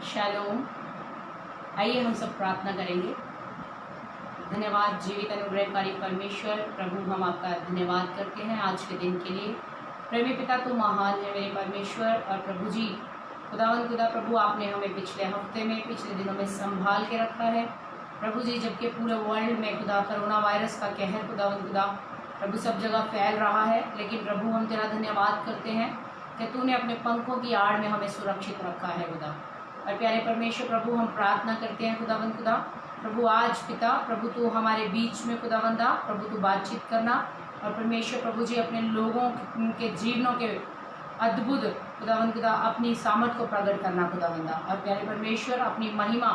Shalom. आइए हम सब प्रार्थना करेंगे। धन्यवाद जीवित अनुग्रहकारी परमेश्वर प्रभु, हम आपका धन्यवाद करते हैं आज के दिन के लिए। प्रेमी पिता तो महान है मेरे परमेश्वर और प्रभु जी, खुदा प्रभु, आपने हमें पिछले हफ्ते में पिछले दिनों में संभाल के रखा है प्रभु जी। जबकि पूरे वर्ल्ड में खुदा कोरोना वायरस का कहर खुदा प्रभु सब जगह फैल रहा है, लेकिन प्रभु हम तेरा धन्यवाद करते हैं कि तूने अपने पंखों की आड़ में हमें सुरक्षित रखा है खुदा। और प्यारे परमेश्वर प्रभु, हम प्रार्थना करते हैं खुदा प्रभु, आज पिता प्रभु तू हमारे बीच में खुदावंदा प्रभु तू बातचीत करना। और परमेश्वर प्रभु जी, अपने लोगों के जीवनों के अद्भुत खुदा अपनी सामर्थ को प्रकट करना खुदावंदा। और प्यारे परमेश्वर, अपनी महिमा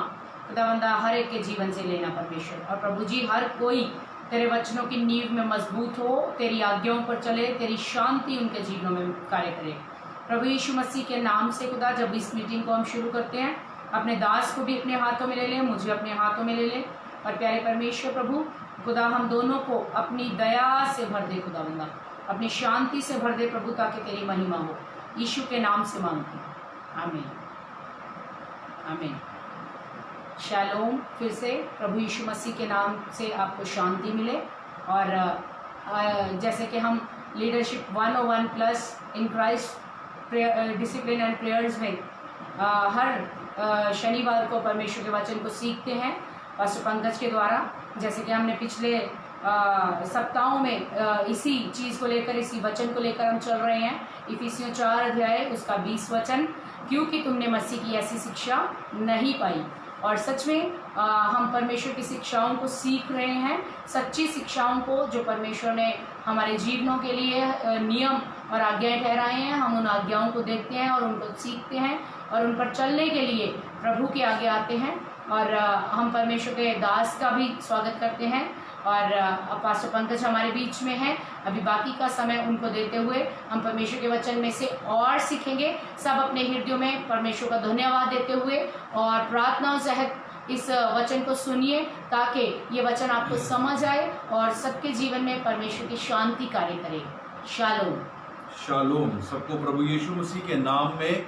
खुदावंदा हर एक के जीवन से लेना परमेश्वर। और प्रभु जी, हर कोई तेरे वचनों की नींव में मजबूत हो, तेरी आज्ञाओं पर चले, तेरी शांति उनके जीवनों में कार्य करे प्रभु यीशु मसीह के नाम से खुदा। जब इस मीटिंग को हम शुरू करते हैं, अपने दास को भी अपने हाथों में ले ले, मुझे अपने हाथों में ले ले। और प्यारे परमेश्वर प्रभु खुदा, हम दोनों को अपनी दया से भर दे खुदावंदा, अपनी शांति से भर दे प्रभु, ताकि तेरी महिमा हो। यीशु के नाम से मांगते हैं, आमीन आमीन। शालोम। फिर से प्रभु यीशु मसीह के नाम से आपको शांति मिले। और जैसे कि हम leadership 101 plus in Christ discipline and prayers में हर शनिवार को परमेश्वर के वचन को सीखते हैं पास्टर पंकज के द्वारा। जैसे कि हमने पिछले सप्ताहों में इसी चीज़ को लेकर, इसी वचन को लेकर हम चल रहे हैं। इफिसियों 4 अध्याय उसका 20 वचन, क्योंकि तुमने मसीह की ऐसी शिक्षा नहीं पाई। और सच में हम परमेश्वर की शिक्षाओं को सीख रहे हैं, सच्ची शिक्षाओं को जो परमेश्वर ने हमारे जीवनों के लिए नियम और आज्ञाएं ठहराए हैं। हम उन आज्ञाओं को देखते हैं और उनको सीखते हैं और उन पर चलने के लिए प्रभु के आगे आते हैं। और हम परमेश्वर के दास का भी स्वागत करते हैं। और पास्टर पंकज हमारे बीच में है। अभी बाकी का समय उनको देते हुए हम परमेश्वर के वचन में से और सीखेंगे। सब अपने हृदयों में परमेश्वर का धन्यवाद देते हुए और प्रार्थनाओं सहित इस वचन को सुनिए, ताकि ये वचन आपको समझ आए और सबके जीवन में परमेश्वर की शांति कार्य करे। शालोम। शालोम। सबको प्रभु यीशु मसीह के नाम में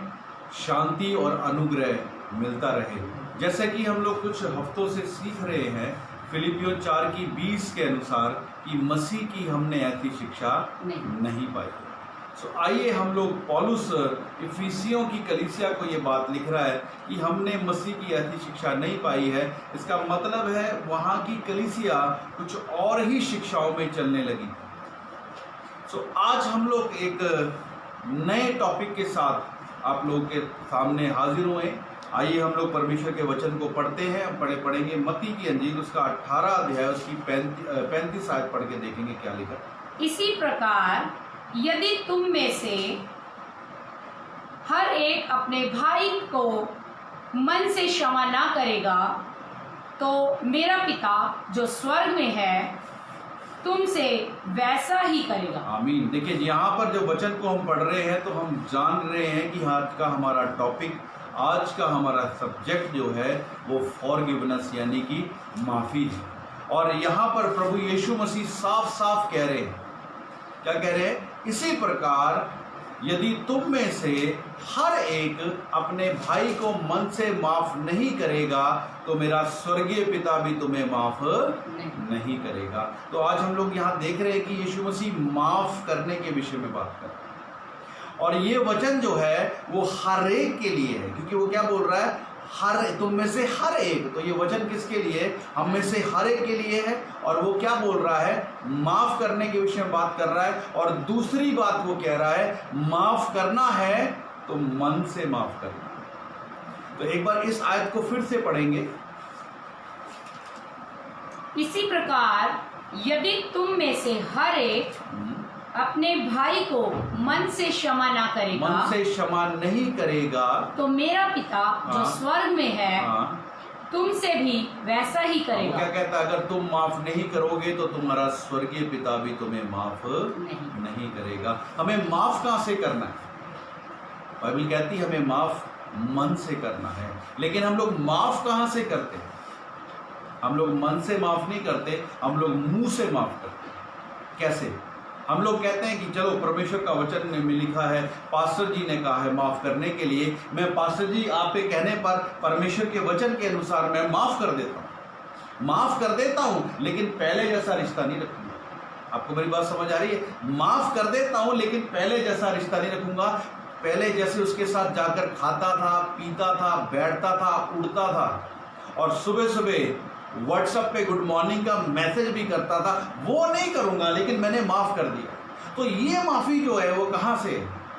शांति और अनुग्रह मिलता रहे। जैसे कि हम लोग कुछ हफ्तों से सीख रहे हैं फिलिपियों 4 की 20 के अनुसार कि मसीह की हमने ऐसी शिक्षा नहीं पाई। सो आइए हम लोग, पौलुस इफिसियों की कलीसिया को ये बात लिख रहा है कि हमने मसीह की ऐसी शिक्षा नहीं पाई है। इसका मतलब है वहाँ की कलीसिया कुछ और ही शिक्षाओं में चलने लगी। सो आज हम लोग एक नए टॉपिक के साथ आप लोगों के सामने हाजिर हुए। आइए हम लोग परमेश्वर के वचन को पढ़ते हैं। पढ़ेंगे मत्ती की अंजील उसका 18 अध्याय उसकी 35 आयत पढ़ के देखेंगे क्या लिखा। इसी प्रकार यदि तुम में से हर एक अपने भाई को मन से क्षमा ना करेगा, तो मेरा पिता जो स्वर्ग में है तुमसे वैसा ही करेगा। आमीन। देखिए, यहाँ पर जो वचन को हम पढ़ रहे हैं तो हम जान रहे हैं कि आज का हमारा टॉपिक, आज का हमारा सब्जेक्ट जो है वो फॉरगिवनेस यानी कि माफ़ी है। और यहाँ पर प्रभु यीशु मसीह साफ साफ कह रहे हैं, क्या कह रहे हैं? इसी प्रकार यदि तुम में से हर एक अपने भाई को मन से माफ नहीं करेगा, तो मेरा स्वर्गीय पिता भी तुम्हें माफ नहीं करेगा। तो आज हम लोग यहाँ देख रहे हैं कि यीशु मसीह माफ करने के विषय में बात कर रहे हैं। और ये वचन जो है वो हर एक के लिए है, क्योंकि वो क्या बोल रहा है? हर तुम में से हर एक। तो ये वचन किसके लिए? हम में से हर एक के लिए है। और वो क्या बोल रहा है? माफ करने के विषय में बात कर रहा है। और दूसरी बात वो कह रहा है, माफ करना है तो मन से माफ करना। तो एक बार इस आयत को फिर से पढ़ेंगे। इसी प्रकार यदि तुम में से हर एक अपने भाई को मन से क्षमा ना करेगा, मन से क्षमा नहीं करेगा, तो मेरा पिता जो स्वर्ग में है तुमसे भी वैसा ही करेगा। क्या कहता है? अगर तुम माफ नहीं करोगे तो तुम्हारा स्वर्गीय पिता भी तुम्हें माफ नहीं करेगा। हमें माफ कहाँ से करना है? बाइबल कहती है हमें माफ मन से करना है। लेकिन हम लोग माफ कहाँ से करते हैं? हम लोग मन से माफ नहीं करते, हम लोग मुंह से माफ करते हैं। कैसे? हम लोग कहते हैं कि चलो परमेश्वर का वचन में लिखा है, पास्टर जी ने कहा है माफ करने के लिए, मैं पास्टर जी आप पे कहने पर परमेश्वर के वचन के अनुसार मैं माफ कर देता हूं, लेकिन पहले जैसा रिश्ता नहीं रखूंगा। आपको मेरी बात समझ आ रही है? माफ कर देता हूं लेकिन पहले जैसा रिश्ता नहीं रखूंगा। पहले जैसे उसके साथ जाकर खाता था, पीता था, बैठता था, उड़ता था और सुबह सुबह व्हाट्सएप पे गुड मॉर्निंग का मैसेज भी करता था, वो नहीं करूंगा, लेकिन मैंने माफ कर दिया। तो ये माफी जो है वो कहां से?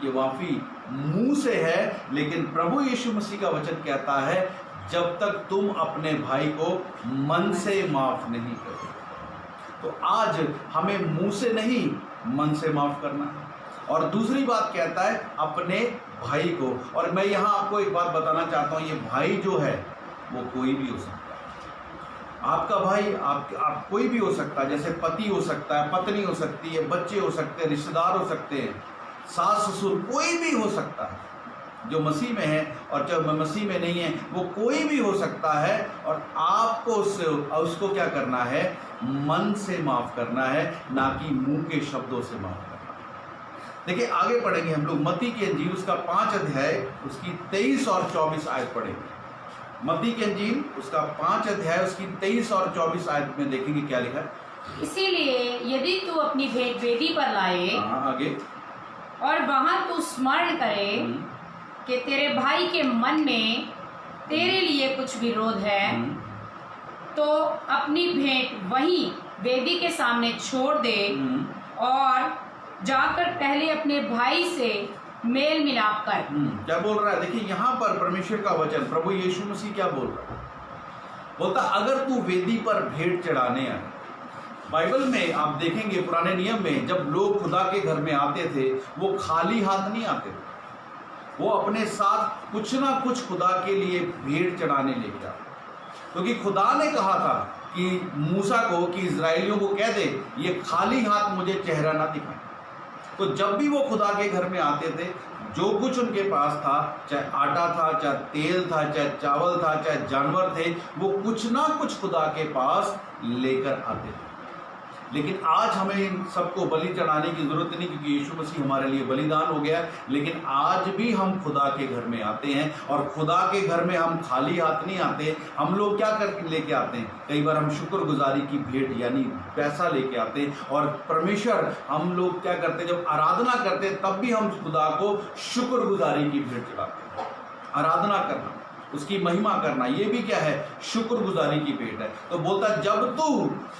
ये माफी मुंह से है, लेकिन प्रभु यीशु मसीह का वचन कहता है जब तक तुम अपने भाई को मन से माफ नहीं करो। तो आज हमें मुंह से नहीं, मन से माफ करना है। और दूसरी बात कहता है अपने भाई को। और मैं यहां आपको एक बात बताना चाहता हूं, ये भाई जो है वो कोई भी हो सकता है। आपका भाई आप कोई भी हो सकता है, जैसे पति हो सकता है, पत्नी हो सकती है, बच्चे हो सकते हैं, रिश्तेदार हो सकते हैं, सास ससुर, कोई भी हो सकता है जो मसीह में है, और जो मसीह में नहीं है वो कोई भी हो सकता है। और आपको उसको क्या करना है? मन से माफ करना है, ना कि मुंह के शब्दों से माफ करना है। देखिए आगे पढ़ेंगे हम लोग मत्ती की इंजील उसका 5 अध्याय उसकी 23 और 24 आयत पढ़ेंगे। मत्ती की इंजील उसका 5 अध्याय उसकी 23 और 24 आयत में देखेंगे क्या लिखा है। इसीलिए यदि तू अपनी भेंट वेदी पर लाए, आगे, और वहां तू स्मरण करे कि तेरे भाई के मन में तेरे लिए कुछ विरोध है, तो अपनी भेंट वहीं वेदी के सामने छोड़ दे और जाकर पहले अपने भाई से मेल मिलाप कर। क्या बोल रहा है? देखिए यहाँ पर परमेश्वर का वचन प्रभु यीशु मसीह क्या बोल रहा है? बोलता अगर तू वेदी पर भेंट चढ़ाने आए। बाइबल में आप देखेंगे पुराने नियम में जब लोग खुदा के घर में आते थे वो खाली हाथ नहीं आते थे, वो अपने साथ कुछ ना कुछ खुदा के लिए भेंट चढ़ाने लेके आते, क्योंकि खुदा ने कहा था कि मूसा को कि इजराइलियों को कह दे ये खाली हाथ मुझे चेहरा ना दिखाए। तो जब भी वो खुदा के घर में आते थे, जो कुछ उनके पास था, चाहे आटा था, चाहे तेल था, चाहे चावल था, चाहे जानवर थे, वो कुछ ना कुछ खुदा के पास लेकर आते थे। लेकिन आज हमें इन सबको बलि चढ़ाने की जरूरत नहीं, क्योंकि यीशु मसीह हमारे लिए बलिदान हो गया। लेकिन आज भी हम खुदा के घर में आते हैं, और खुदा के घर में हम खाली हाथ नहीं आते। हम लोग क्या करके लेके आते हैं? कई बार हम शुक्रगुजारी की भेंट यानी पैसा लेके आते हैं। और परमेश्वर हम लोग क्या करते हैं? जब आराधना करते हैं तब भी हम खुदा को शुक्रगुजारी की भेंट चढ़ाते हैं। आराधना करना, उसकी महिमा करना, ये भी क्या है? शुक्रगुजारी की भेंट है। तो बोलता जब तू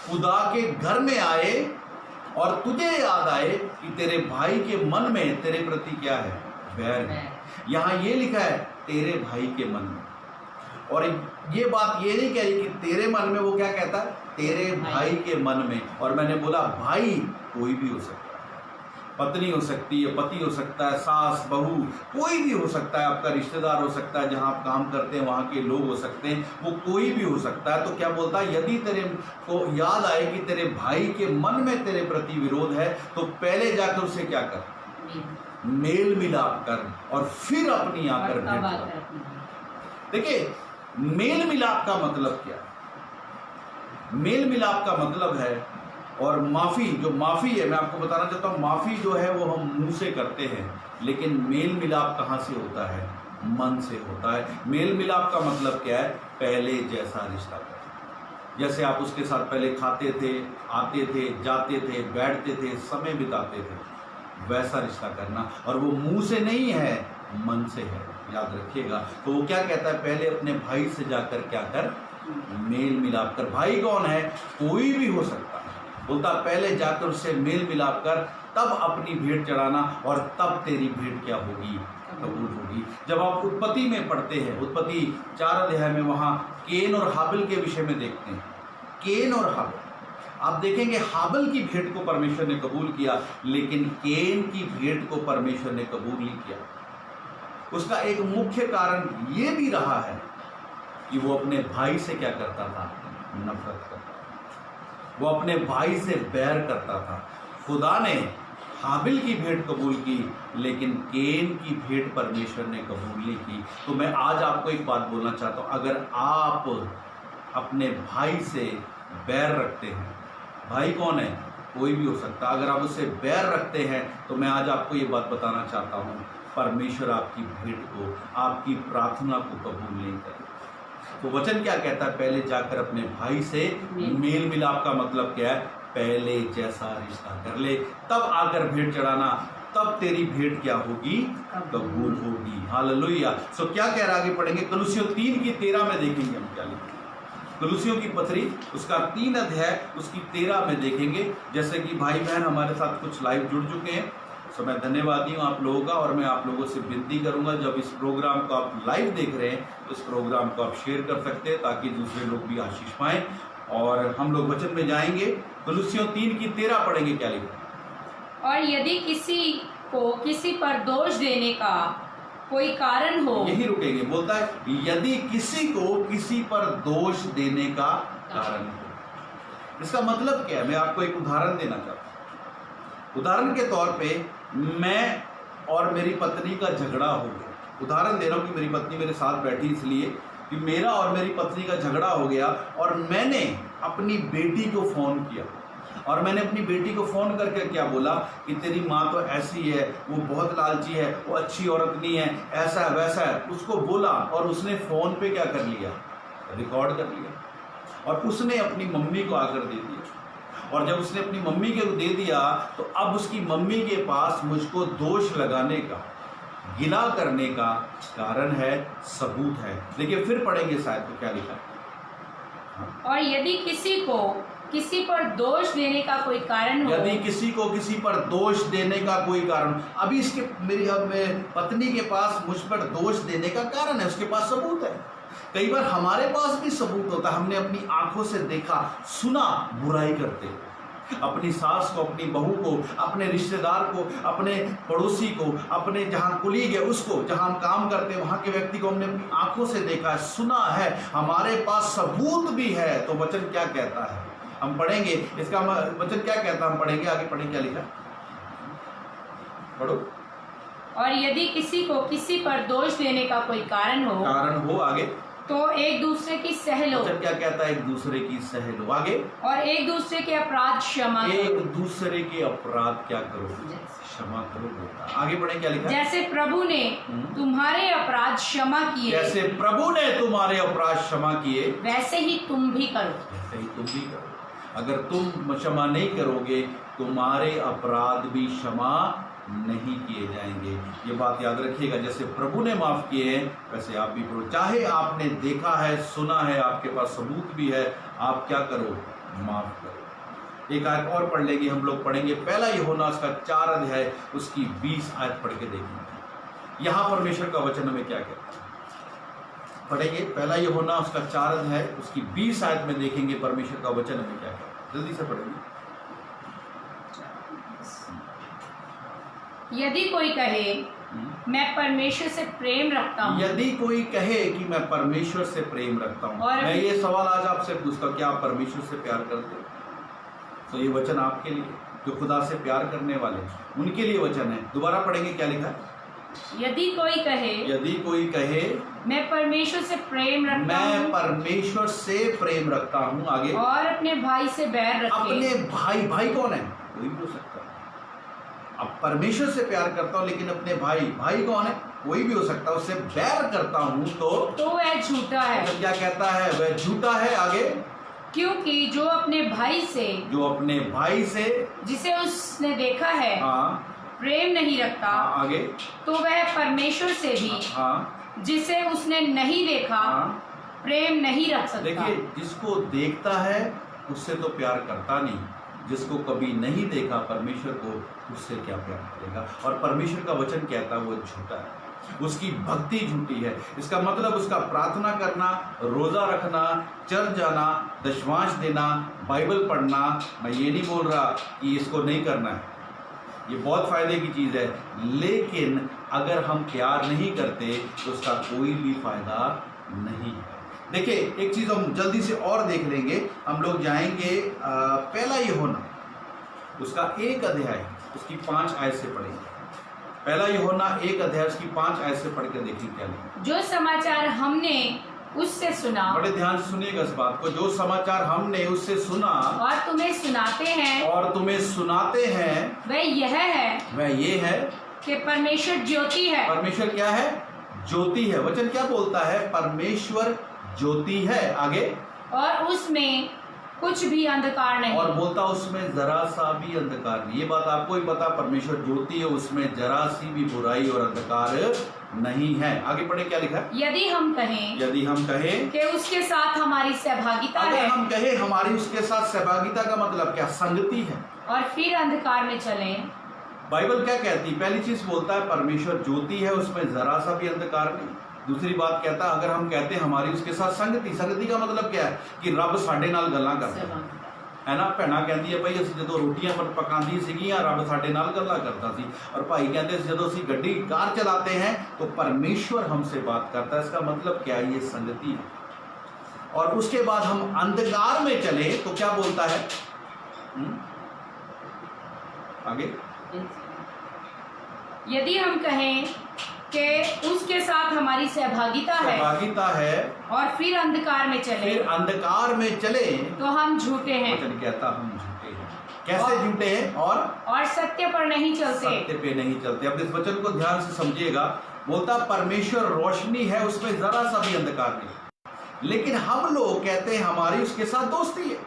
खुदा के घर में आए और तुझे याद आए कि तेरे भाई के मन में तेरे प्रति क्या है? बैर है। यहां ये लिखा है तेरे भाई के मन में, और ये बात ये नहीं कह रही कि तेरे मन में, वो क्या कहता है? तेरे भाई के मन में। और मैंने बोला भाई कोई भी हो सकता है, पत्नी हो सकती है, पति हो सकता है, सास बहू, कोई भी हो सकता है, आपका रिश्तेदार हो सकता है, जहां आप काम करते हैं वहां के लोग हो सकते हैं, वो कोई भी हो सकता है। तो क्या बोलता है? यदि तेरे को याद आए कि तेरे भाई के मन में तेरे प्रति विरोध है, तो पहले जाकर उसे क्या कर? मेल मिलाप कर, और फिर अपनी आकर भेंट कर। देखिए मेल मिलाप का मतलब क्या है? मेल मिलाप का मतलब है, और माफी, जो माफी है मैं आपको बताना चाहता हूं, माफी जो है वो हम मुंह से करते हैं, लेकिन मेल मिलाप कहां से होता है? मन से होता है। मेल मिलाप का मतलब क्या है? पहले जैसा रिश्ता करना। जैसे आप उसके साथ पहले खाते थे, आते थे, जाते थे, बैठते थे, समय बिताते थे, वैसा रिश्ता करना। और वो मुंह से नहीं है, मन से है, याद रखिएगा। तो वो क्या कहता है? पहले अपने भाई से जाकर क्या कर? मेल मिलाप कर। भाई कौन है? कोई भी हो सकता है। बोलता पहले जाकर उससे मेल मिलाप कर, तब अपनी भेंट चढ़ाना, और तब तेरी भेंट क्या होगी? कबूल होगी। जब आप उत्पत्ति में पढ़ते हैं, उत्पत्ति 4 अध्याय में वहां केन और हाबिल के विषय में देखते हैं। केन और हाबिल, आप देखेंगे हाबिल की भेंट को परमेश्वर ने कबूल किया, लेकिन केन की भेंट को परमेश्वर ने कबूल नहीं किया। उसका एक मुख्य कारण ये भी रहा है कि वो अपने भाई से क्या करता था? नफरत करता था, वो अपने भाई से बैर करता था। खुदा ने हाबिल की भेंट कबूल की, लेकिन केन की भेंट परमेश्वर ने कबूल नहीं की। तो मैं आज आपको एक बात बोलना चाहता हूं, अगर आप अपने भाई से बैर रखते हैं, भाई कौन है? कोई भी हो सकता है। अगर आप उससे बैर रखते हैं तो मैं आज आपको ये बात बताना चाहता हूँ, परमेश्वर आपकी भेंट को, आपकी प्रार्थना को कबूल नहीं करेगा। तो वचन क्या कहता है? पहले जाकर अपने भाई से मेल मिलाप का मतलब क्या है? पहले जैसा रिश्ता कर ले, तब आकर भेंट चढ़ाना, तब तेरी भेंट क्या होगी? कबूल होगी। हालेलुया। सो क्या कह रहा है? आगे पढ़ेंगे कलुसियों 3:13 में देखेंगे हम क्या लिखा। कलुसियों की पत्री उसका 3 अध्याय उसकी 13 में देखेंगे। जैसे कि भाई बहन हमारे साथ कुछ लाइव जुड़ चुके हैं, सो मैं धन्यवादी हूँ आप लोगों का। और मैं आप लोगों से विनती करूंगा, जब इस प्रोग्राम को आप लाइव देख रहे हैं तो इस प्रोग्राम को आप शेयर कर सकते हैं ताकि दूसरे लोग भी आशीष पाएं। और हम लोग वचन में जाएंगे, कलुसियों 3:13 पढ़ेंगे क्या लिखा। और यदि किसी को किसी पर दोष देने का कोई कारण हो, यही रुकेंगे। बोलता है यदि किसी को किसी पर दोष देने का कारण हो। इसका मतलब क्या है? मैं आपको एक उदाहरण देना चाहता हूं। उदाहरण के तौर पे मैं और मेरी पत्नी का झगड़ा हो गया। उदाहरण दे रहा हूं कि मेरी पत्नी मेरे साथ बैठी इसलिए कि मेरा और मेरी पत्नी का झगड़ा हो गया और मैंने अपनी बेटी को फोन किया। और मैंने अपनी बेटी को फोन करके क्या बोला कि तेरी माँ तो ऐसी है, वो बहुत लालची है, वो अच्छी औरत नहीं है, ऐसा है वैसा है। उसको बोला और उसने फोन पे क्या कर लिया? रिकॉर्ड कर लिया और उसने अपनी मम्मी को आकर दे दिया। और जब उसने अपनी मम्मी को दे दिया तो अब उसकी मम्मी के पास मुझको दोष लगाने का, गिला करने का कारण है, सबूत है। देखिए फिर पढ़ेंगे शायद तो क्या लिखा है। और यदि किसी को किसी पर दोष देने का कोई कारण हो, यदि किसी को किसी पर दोष देने का कोई कारण, अभी इसके मेरी पत्नी के पास मुझ पर दोष देने का कारण है, उसके पास सबूत है। कई बार हमारे पास भी सबूत होता है, हमने अपनी आंखों से देखा सुना बुराई करते हुए, अपनी सास को, अपनी बहू को, अपने रिश्तेदार को, अपने पड़ोसी को, अपने जहाँ कुलीग है उसको, जहाँ हम काम करते हैं वहाँ के व्यक्ति को हमने अपनी आंखों से देखा है, सुना है, हमारे पास सबूत भी है। तो वचन क्या कहता है हम पढ़ेंगे, इसका वचन क्या कहता है हम पढ़ेंगे, आगे पढ़ेंगे क्या लिखा, पढ़ो। और यदि किसी को किसी पर दोष देने का कोई कारण हो, आगे तो एक दूसरे की सह लो। वचन क्या कहता है? एक दूसरे की सह लो। आगे और एक दूसरे के अपराध क्षमा करो। एक दूसरे के अपराध क्या करो? क्षमा करो। आगे पढ़े क्या लिखा? जैसे प्रभु ने तुम्हारे अपराध क्षमा किए, जैसे प्रभु ने तुम्हारे अपराध क्षमा किए, वैसे ही तुम भी करो। वैसे ही तुम भी करो। अगर तुम क्षमा नहीं करोगे तुम्हारे अपराध भी क्षमा नहीं किए जाएंगे। ये बात याद रखिएगा, जैसे प्रभु ने माफ किए हैं वैसे आप भी करो। चाहे आपने देखा है, सुना है, आपके पास सबूत भी है, आप क्या करो? माफ करो। एक आयत और पढ़ लेंगे हम लोग, पढ़ेंगे पहला यूहन्ना उसका 4 अध्याय उसकी 20 आयत पढ़ के देखेंगे यहाँ परमेश्वर का वचन हमें क्या कहता है। पढ़ेंगे पहला यूहन्ना उसका 4 अध्याय उसकी 20 आयत में देखेंगे परमेश्वर का वचन हमें क्या कहता है। जल्दी से पढ़ेंगे। यदि कोई कहे मैं परमेश्वर से प्रेम रखता हूँ, यदि कोई कहे कि मैं परमेश्वर से प्रेम रखता हूँ, मैं ये सवाल आज आपसे पूछता हूँ, क्या आप परमेश्वर से प्यार करते हो? तो ये वचन आपके लिए जो खुदा से प्यार करने वाले उनके लिए वचन है। दोबारा पढ़ेंगे क्या लिखा है। यदि कोई कहे मैं परमेश्वर से प्रेम रखता हूँ, मैं परमेश्वर से प्रेम रखता हूँ, आगे, और अपने भाई से बैर रखे। अपने भाई कौन है? कोई भी हो सकता है। अब परमेश्वर से प्यार करता हूँ लेकिन अपने भाई कौन है? कोई भी हो सकता है। उससे बैर करता हूँ तो वह झूठा है। तो क्या कहता है? वह झूठा है। आगे, क्योंकि जो अपने भाई से जिसे उसने देखा है प्रेम नहीं रखता, आगे, तो वह परमेश्वर से भी जिसे उसने नहीं देखा प्रेम नहीं रख सकता। देखिए, जिसको देखता है उससे तो प्यार करता नहीं, जिसको कभी नहीं देखा परमेश्वर को, उससे क्या प्यार करेगा? और परमेश्वर का वचन कहता है वो झूठा है, उसकी भक्ति झूठी है। इसका मतलब उसका प्रार्थना करना, रोजा रखना, चर्च जाना, दशमांश देना, बाइबल पढ़ना, मैं ये नहीं बोल रहा कि इसको नहीं करना है, ये बहुत फायदे की चीज़ है, लेकिन अगर हम प्यार नहीं करते तो उसका कोई भी फायदा नहीं है। देखिए, एक चीज़ हम जल्दी से और देख लेंगे। हम लोग जाएंगे पहला यूहन्ना उसका 1 अध्याय उसकी 5 आयत से पढ़ेंगे। पहला यूहन्ना 1 अध्याय उसकी 5 आयत से पढ़ के देखेंगे क्या लिखा। जो समाचार हमने उससे सुना बड़े ध्यान से सुनिएगा इस बात को, जो समाचार हमने उससे सुना और तुम्हें सुनाते हैं और तुम्हें सुनाते हैं वह यह है वह ये है कि परमेश्वर ज्योति है परमेश्वर क्या है? ज्योति है। वचन क्या बोलता है? परमेश्वर ज्योति है। आगे, और उसमें कुछ भी अंधकार नहीं। और बोलता उसमें जरा सा भी अंधकार नहीं। ये बात आपको ही पता, परमेश्वर ज्योति है, उसमें जरा सी भी बुराई और अंधकार नहीं है। आगे पढ़े, क्या लिखा है? यदि हम कहें यदि हम कहें कि उसके साथ हमारी सहभागिता अगर है हम कहें हमारी उसके साथ सहभागिता का मतलब क्या? संगति है। और फिर अंधकार में चलें, बाइबल क्या कहती है? पहली चीज बोलता है परमेश्वर ज्योति है, उसमें जरा सा भी अंधकार नहीं। दूसरी बात कहता है अगर हम कहते हैं हमारी उसके साथ संगति, संगति का मतलब क्या है? कि रब साडे नाल गल्लां करता है ना। भैणा कहती है भाई ਅਸੀਂ ਜਦੋਂ ਰੋਟੀਆਂ ਪਕਾਉਂਦੀ ਸੀਗੀਆਂ ਰੱਬ ਸਾਡੇ ਨਾਲ ਗੱਲਾਂ करता ਸੀ, और भाई कहते हैं ਜਦੋਂ ਅਸੀਂ ਗੱਡੀ कार चलाते हैं तो परमेश्वर हमसे बात करता है। इसका मतलब क्या है? ये संगति है। और उसके बाद हम अंधकार में चले तो क्या बोलता है? आगे, यदि हम कहें कि उसके साथ हमारी सहभागिता है और फिर अंधकार में चले फिर अंधकार में चले तो हम झूठे हैं वचन कहता हम झूठे हैं। कैसे झूठे हैं? और सत्य पर नहीं चलते। सत्य पे नहीं चलते। अब इस वचन को ध्यान से समझिएगा। बोलता परमेश्वर रोशनी है, उसमें जरा सा भी अंधकार नहीं। लेकिन हम लोग कहते हैं हमारी उसके साथ दोस्ती है,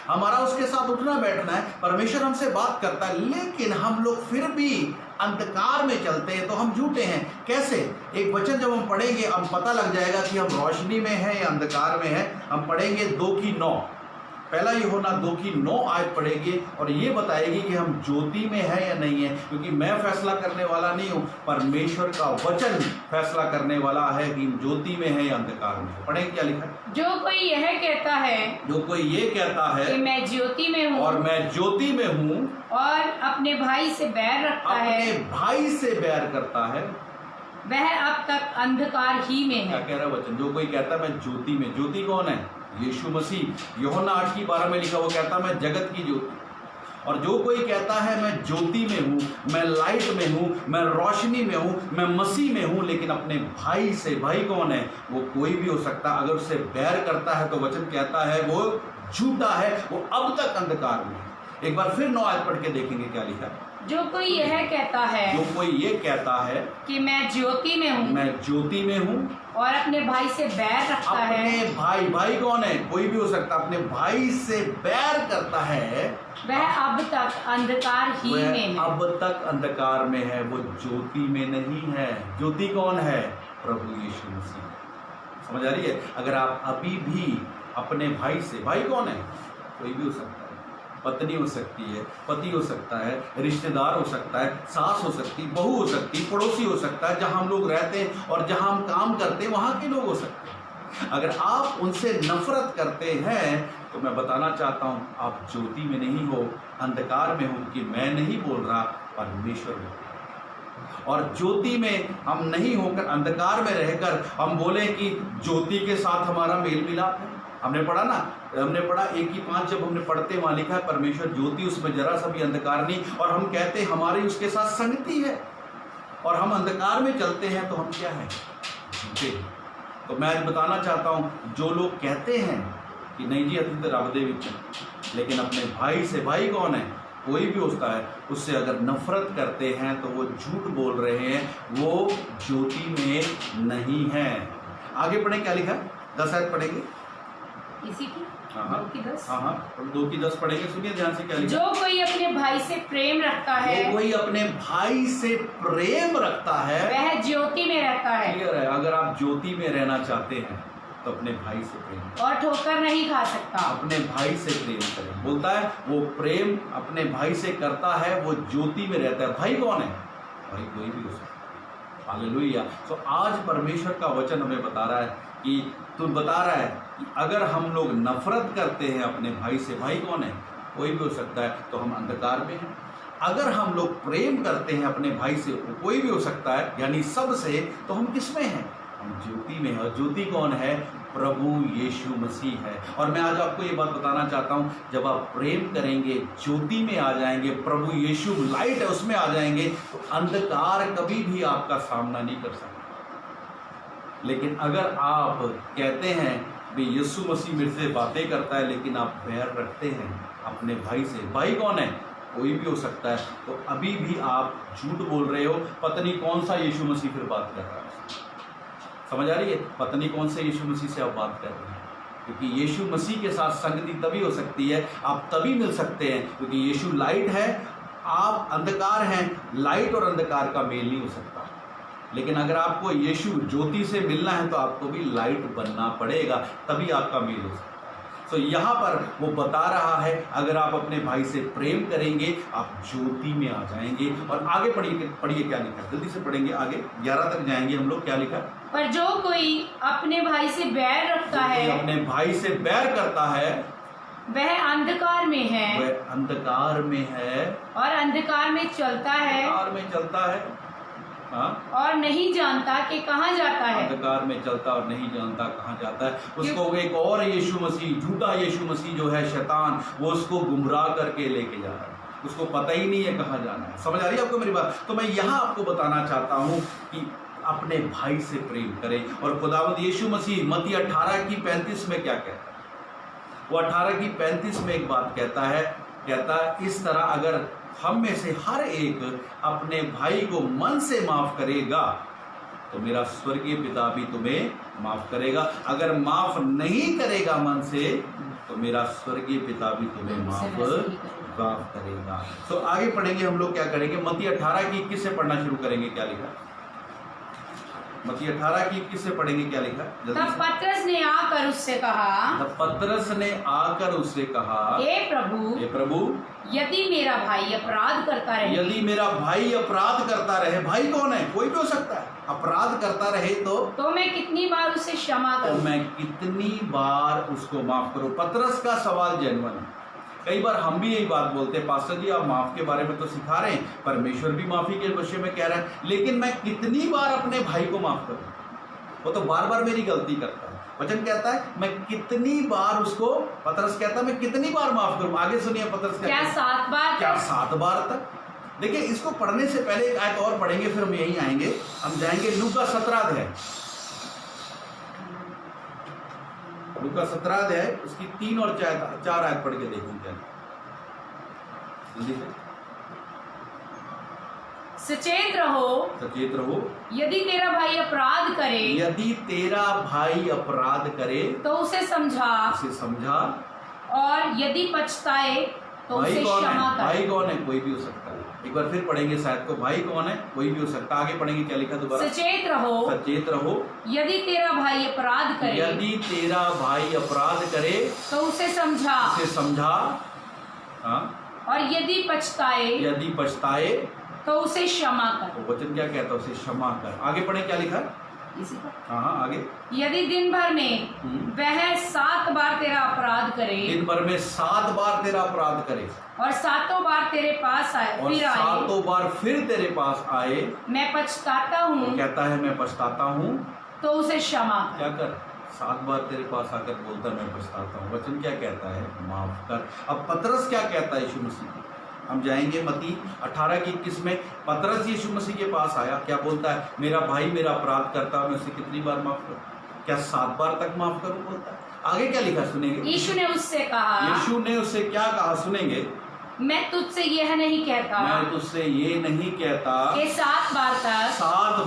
हमारा उसके साथ उठना बैठना है, परमेश्वर हमसे बात करता है, लेकिन हम लोग फिर भी अंधकार में चलते हैं तो हम झूठे हैं। कैसे? एक वचन जब हम पढ़ेंगे हम पता लग जाएगा कि हम रोशनी में हैं या अंधकार में हैं। हम पढ़ेंगे 2:9, पहला यूहन्ना 2:9 आयत पढ़ेंगे और ये बताएगी कि हम ज्योति में है या नहीं है। क्योंकि मैं फैसला करने वाला नहीं हूँ, परमेश्वर का वचन फैसला करने वाला है कि ज्योति में है या अंधकार में। पढ़ेंगे क्या लिखा है? जो कोई यह कहता है जो कोई ये कहता है कि मैं ज्योति में हूँ और मैं ज्योति में हूँ और अपने भाई से बैर रखता अपने है, भाई से बैर करता है, वह अब तक अंधकार ही में क्या है। कह रहा है वचन? जो कोई कहता है मैं ज्योति में, ज्योति कौन है? यीशु मसीह। यूहन्ना 8:12 में लिखा, वो कहता है मैं जगत की ज्योति। और जो कोई कहता है मैं ज्योति में हूँ, मैं लाइट में हूँ, मैं रोशनी में हूँ, मैं मसीह में हूँ, लेकिन अपने भाई से, भाई कौन है? वो कोई भी हो सकता है, अगर उससे बैर करता है तो वचन कहता है वो झूठा है, वो अब तक अंधकार में है। एक बार फिर 9 आयत पढ़ के देखेंगे क्या लिखा है। जो कोई यह कहता है जो कोई ये कहता है कि मैं ज्योति में हूँ मैं ज्योति में हूँ और अपने भाई से बैर रखता है, अपने भाई, भाई कौन है? कोई भी हो सकता, अपने भाई से बैर करता है, वह अब तक अंधकार ही वह में है। अब तक अंधकार में है, वो ज्योति में नहीं है। ज्योति कौन है? प्रभु यीशु मसीह। समझ आ रही है? अगर आप अभी भी अपने भाई से, भाई कौन है? कोई भी हो सकता है, पत्नी हो सकती है, पति हो सकता है, रिश्तेदार हो सकता है, सास हो सकती, बहू हो सकती, पड़ोसी हो सकता है, जहां हम लोग रहते हैं और जहां हम काम करते हैं वहां के लोग हो सकते हैं। अगर आप उनसे नफरत करते हैं तो मैं बताना चाहता हूं आप ज्योति में नहीं हो, अंधकार में हो। कि मैं नहीं बोल रहा, परमेश्वर बोल रहा। और ज्योति में हम नहीं होकर अंधकार में रहकर हम बोले कि ज्योति के साथ हमारा मेल मिलाप है। हमने पढ़ा ना, हमने पढ़ा 1:5 जब हमने पढ़ते वहां लिखा है परमेश्वर ज्योति, उसमें जरा सा भी अंधकार नहीं। और हम कहते हमारी उसके साथ संगति है और हम अंधकार में चलते हैं तो हम क्या है? झूठे। तो मैं आज बताना चाहता हूं, जो लोग कहते हैं कि नहीं जी अति रब दे विच, लेकिन अपने भाई से, भाई कौन है? कोई भी होता है, उससे अगर नफरत करते हैं तो वो झूठ बोल रहे हैं, वो ज्योति में नहीं है। आगे पढ़े क्या लिखा? 10 आयत पढ़ेंगे इसी की हाँ 2:10। हाँ 2:10 पढ़ेंगे। सुनिए ध्यान से क्या लिखा। जो कोई अपने भाई से प्रेम रखता है, जो कोई अपने भाई से प्रेम रखता है, वह ज्योति में रहता है क्लियर है? अगर आप ज्योति में रहना चाहते हैं तो अपने भाई से प्रेम, और ठोकर नहीं खा सकता। अपने भाई से प्रेम करें। बोलता है वो प्रेम अपने भाई से करता है, वो ज्योति में रहता है। भाई कौन है? भाई कोई भी हो सकता है। हालेलुया। तो आज परमेश्वर का वचन हमें बता रहा है कि तू बता रहा है कि अगर हम लोग नफरत करते हैं अपने भाई से, भाई कौन है? कोई भी हो सकता है, तो हम अंधकार में हैं। अगर हम लोग प्रेम करते हैं अपने भाई से, कोई भी हो सकता है, यानी सब से, तो हम किस में हैं? हम ज्योति में हैं। और ज्योति कौन है? प्रभु यीशु मसीह है। और मैं आज आपको ये बात बताना चाहता हूँ, जब आप प्रेम करेंगे, ज्योति में आ जाएंगे, प्रभु यीशु लाइट है उसमें आ जाएंगे, तो अंधकार कभी भी आपका सामना नहीं कर सकता। लेकिन अगर आप कहते हैं भी यीशु मसीह मेरे से बातें करता है, लेकिन आप बैर रखते हैं अपने भाई से, भाई कौन है? कोई भी हो सकता है, तो अभी भी आप झूठ बोल रहे हो। पत्नी कौन सा यीशु मसीह फिर बात कर रहा है? समझ आ रही है? पत्नी कौन से यीशु मसीह से आप बात कर रहे हैं? क्योंकि यीशु मसीह के साथ संगति तभी हो सकती है, आप तभी मिल सकते हैं, क्योंकि यीशु लाइट है, आप अंधकार हैं। लाइट और अंधकार का मेल नहीं हो सकता। लेकिन अगर आपको यीशु ज्योति से मिलना है तो आपको भी लाइट बनना पड़ेगा, तभी आपका मेल हो सकता है। तो यहाँ पर वो बता रहा है, अगर आप अपने भाई से प्रेम करेंगे आप ज्योति में आ जाएंगे। और आगे पढ़िए क्या लिखा है, जल्दी से पढ़ेंगे आगे, 11 तक जाएंगे हम लोग। क्या लिखा है? पर जो कोई अपने भाई से बैर रखता है, अपने भाई से बैर करता है, वह अंधकार में है, वह अंधकार में है और अंधकार में चलता है, अंधकार में चलता है, हाँ, और नहीं जानता कि कहाँ जाता है। अंधकार में चलता और नहीं जानता कहाँ जाता है। उसको एक और यीशु मसीह, झूठा यीशु मसीह जो है शैतान, वो उसको गुमराह करके लेके जा रहा है, उसको पता ही नहीं है कहाँ जाना है। समझ आ रही है आपको मेरी बात? तो मैं यहाँ आपको बताना चाहता हूँ कि अपने भाई से प्रेम करें। और खुदावंद यीशु मसीह मत्ती 18:35 में क्या कहता है? वो 18:35 में एक बात कहता है, इस तरह अगर हम में से हर एक अपने भाई को मन से माफ करेगा तो मेरा स्वर्गीय पिता भी तुम्हें माफ करेगा। अगर माफ नहीं करेगा मन से तो मेरा स्वर्गीय पिता भी तुम्हें माफ करेगा। तो आगे पढ़ेंगे हम लोग, क्या करेंगे? मत्ती 18:21 से पढ़ना शुरू करेंगे। क्या लिखा? मत्ती 18:21 से पढ़ेंगे। क्या लिखा? तब पतरस ने आकर उससे कहा, हे प्रभु, यदि मेरा भाई अपराध करता रहे, भाई कौन है? कोई भी हो सकता है, अपराध करता रहे तो मैं कितनी बार उसे क्षमा करूं? तो मैं कितनी बार उसको माफ करूं? पतरस का सवाल जेन्युइन है। कई बार हम भी यही बात बोलते हैं, पास्टर जी आप माफ के बारे में तो सिखा रहे हैं, परमेश्वर भी माफी के विषय में कह रहा है, लेकिन मैं कितनी बार अपने भाई को माफ करूं? वो तो बार बार मेरी गलती करता है। वचन कहता है मैं कितनी बार उसको, पतरस कहता है मैं कितनी बार माफ करूं? आगे सुनिए पतरस कहता है, क्या 7 बार तक? देखिए, इसको पढ़ने से पहले एक आयत और पढ़ेंगे, फिर हम यहीं आएंगे। हम जाएंगे लूका 17 अध्याय, लूका 17 अध्याय, उसकी 3 और 4 आयत पढ़ के देखेंगे। जल्दी से। सचेत रहो, यदि तेरा भाई अपराध करे तो उसे समझा, और यदि पछताए तो उसे क्षमा कर। भाई कौन है? कोई भी हो सकता है। एक बार फिर पढ़ेंगे शायद को, भाई कौन है? कोई भी हो सकता है। आगे पढ़ेंगे, क्या लिखा दोबारा? सचेत रहो, यदि तेरा भाई अपराध करे तो उसे समझा, हाँ, और यदि पछताए तो उसे क्षमा कर। तो वचन क्या कहता है? उसे क्षमा कर। आगे पढ़े, क्या लिखा? इसी का। हाँ, आगे। यदि दिन भर में वह 7 बार तेरा अपराध करे, दिन भर में 7 बार तेरा अपराध करे, और 7 बार तेरे पास आए, और 7 बार फिर तेरे पास आए, मैं पछताता हूँ, कहता है मैं पछताता हूँ, तो उसे क्षमा कर। क्या कर? 7 बार तेरे पास आकर बोलता है मैं पछताता हूँ। वचन क्या कहता है? माफ कर। अब पतरस क्या कहता है यीशु मसीह? हम जाएंगे मत्ती 18:21 में। पतरस यीशु मसीह के पास आया, क्या बोलता है? मेरा भाई मेरा अपराध करता है, मैं उसे कितनी बार माफ करूं? क्या 7 बार तक माफ करूं? बोलता है। आगे क्या लिखा सुनेंगे? यीशु ने उससे क्या कहा सुनेंगे? मैं तुझसे यह नहीं कहता कि 7